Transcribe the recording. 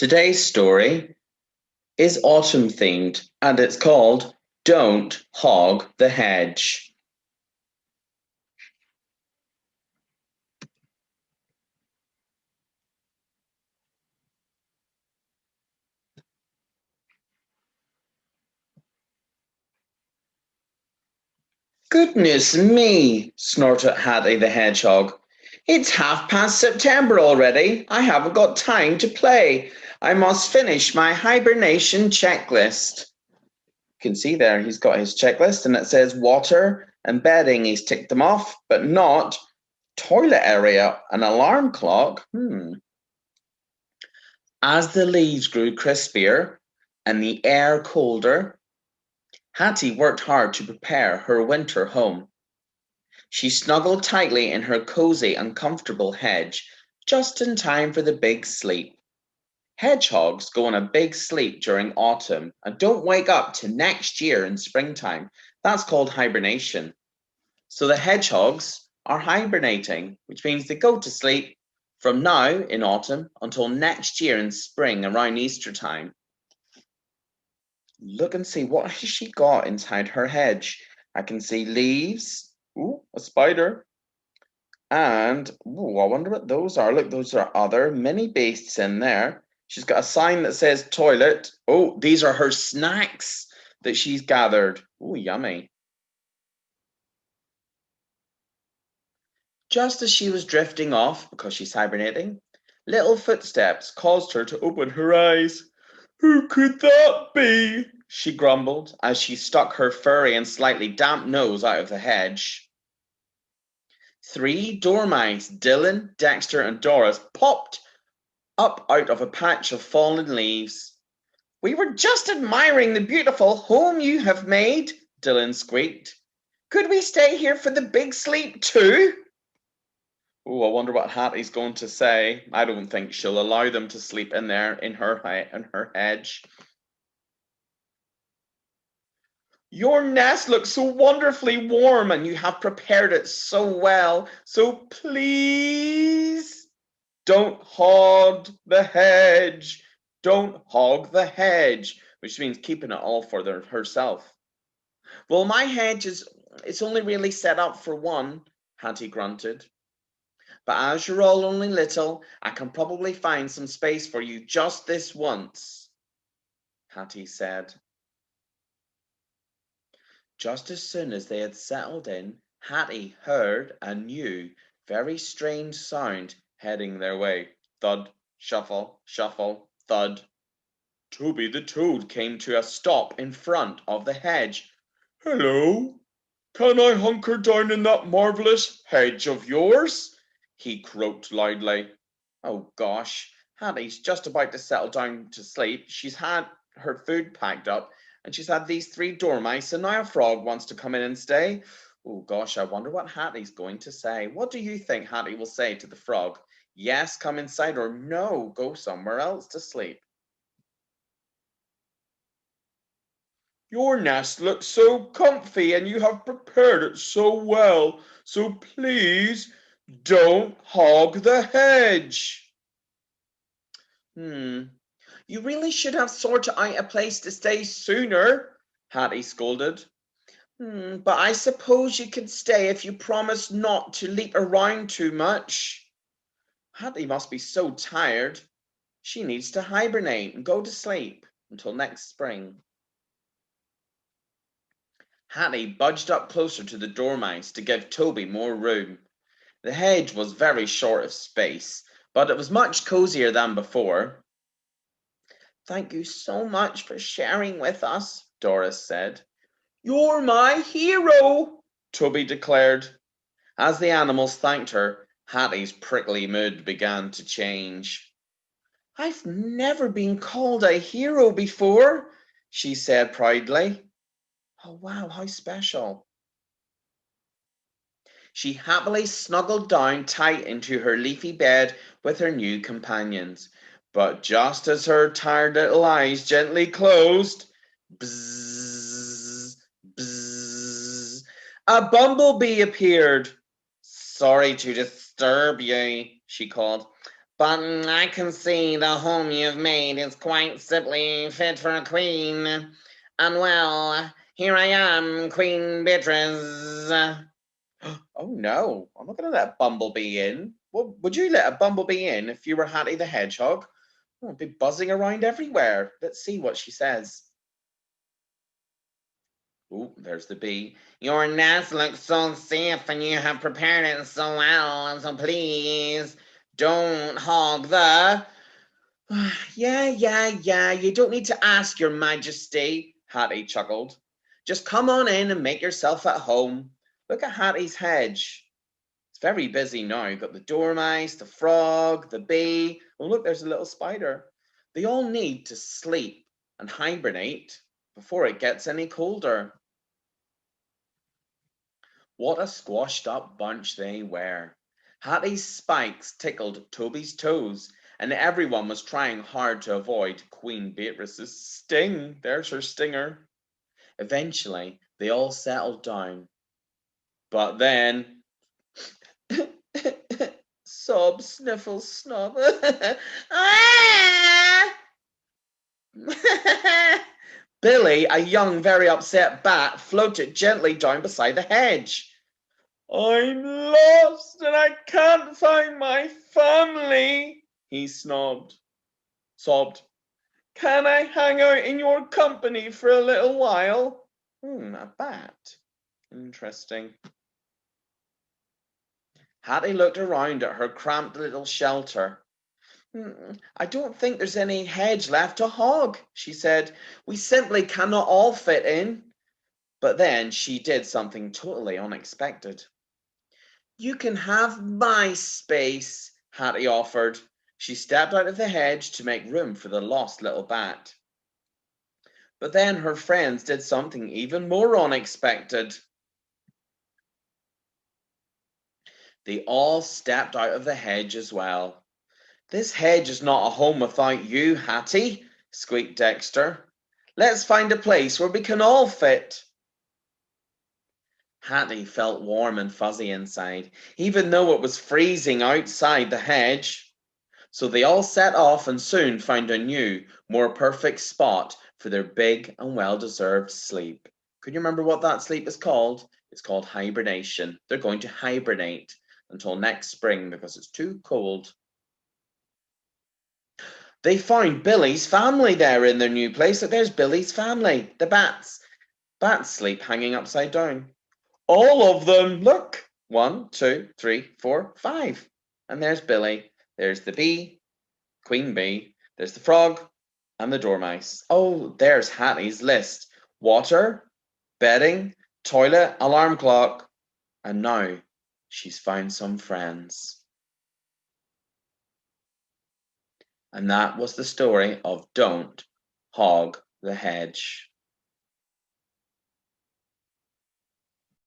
Today's story is autumn themed and it's called Don't Hog the Hedge. Goodness me, snorted Hattie the Hedgehog. It's half past September already. I haven't got time to play. I must finish my hibernation checklist. You can see there he's got his checklist and it says water and bedding. He's ticked them off, but not toilet area, an alarm clock. As the leaves grew crispier and the air colder, Hattie worked hard to prepare her winter home. She snuggled tightly in her cozy and comfortable hedge, just in time for the big sleep. Hedgehogs go on a big sleep during autumn and don't wake up till next year in springtime. That's called hibernation. So the hedgehogs are hibernating, which means they go to sleep from now in autumn until next year in spring around Easter time. Look and see, what has she got inside her hedge? I can see leaves. Ooh, a spider. And ooh, I wonder what those are. Look, those are other mini beasts in there. She's got a sign that says toilet. Oh, these are her snacks that she's gathered. Oh, yummy. Just as she was drifting off, because she's hibernating, little footsteps caused her to open her eyes. Who could that be? She grumbled as she stuck her furry and slightly damp nose out of the hedge. Three dormice, Dylan, Dexter, and Doris, popped up out of a patch of fallen leaves. We were just admiring the beautiful home you have made, Dylan squeaked. Could we stay here for the big sleep too? Oh, I wonder what Hattie's going to say. I don't think she'll allow them to sleep in there in her hedge. Your nest looks so wonderfully warm and you have prepared it so well. So please don't hog the hedge. Don't hog the hedge, which means keeping it all for herself. Well, my hedge it's only really set up for one, Hattie grunted. But as you're all only little, I can probably find some space for you just this once, Hattie said. Just as soon as they had settled in, Hattie heard a new, very strange sound heading their way. Thud, shuffle, shuffle, thud. Toby the Toad came to a stop in front of the hedge. Hello, can I hunker down in that marvellous hedge of yours? He croaked loudly. Oh gosh, Hattie's just about to settle down to sleep. She's had her food packed up and she's had these three dormice and now a frog wants to come in and stay. Oh gosh, I wonder what Hattie's going to say. What do you think Hattie will say to the frog? Yes, come inside, or no, go somewhere else to sleep. Your nest looks so comfy and you have prepared it so well. So please don't hog the hedge. You really should have sorted out a place to stay sooner, Hattie scolded. But I suppose you can stay if you promise not to leap around too much. Hattie must be so tired. She needs to hibernate and go to sleep until next spring. Hattie budged up closer to the dormice to give Toby more room. The hedge was very short of space, but it was much cozier than before. Thank you so much for sharing with us, Doris said. You're my hero, Toby declared. As the animals thanked her, Hattie's prickly mood began to change. I've never been called a hero before, she said proudly. Oh, wow, how special. She happily snuggled down tight into her leafy bed with her new companions. But just as her tired little eyes gently closed, bzzz, bzzz, a bumblebee appeared. Sorry to disturb you, she called. But I can see the home you've made is quite simply fit for a queen. And well, here I am, Queen Beatrice. Oh no, I'm not going to let a bumblebee in. Well, would you let a bumblebee in if you were Hattie the Hedgehog? Oh, it'd be buzzing around everywhere. Let's see what she says. Oh, there's the bee. Your nest looks so safe and you have prepared it so well, so please don't hog the. Yeah, you don't need to ask, Your Majesty, Hattie chuckled. Just come on in and make yourself at home. Look at Hattie's hedge. It's very busy now. You've got the dormice, the frog, the bee. Oh, look, there's a little spider. They all need to sleep and hibernate before it gets any colder. What a squashed up bunch they were. Hattie's spikes tickled Toby's toes, and everyone was trying hard to avoid Queen Beatrice's sting. There's her stinger. Eventually, they all settled down. But then, sob, sniffle, snub. Ah! Billy, a young, very upset bat, floated gently down beside the hedge. I'm lost and I can't find my family, he sobbed. Can I hang out in your company for a little while? A bat. Interesting. Hattie looked around at her cramped little shelter. I don't think there's any hedge left to hog, she said. We simply cannot all fit in. But then she did something totally unexpected. You can have my space, Hattie offered. She stepped out of the hedge to make room for the lost little bat. But then her friends did something even more unexpected. They all stepped out of the hedge as well. This hedge is not a home without you, Hattie, squeaked Dexter. Let's find a place where we can all fit. Hattie felt warm and fuzzy inside, even though it was freezing outside the hedge. So they all set off and soon found a new, more perfect spot for their big and well-deserved sleep. Can you remember what that sleep is called? It's called hibernation. They're going to hibernate until next spring because it's too cold. They found Billy's family there in their new place. So there's Billy's family, the bats. Bats sleep hanging upside down. All of them. Look. 1, 2, 3, 4, 5. And there's Billy. There's the bee, Queen Bee. There's the frog and the dormice. Oh, there's Hattie's list. Water, bedding, toilet, alarm clock. And now she's found some friends. And that was the story of Don't Hog the Hedge.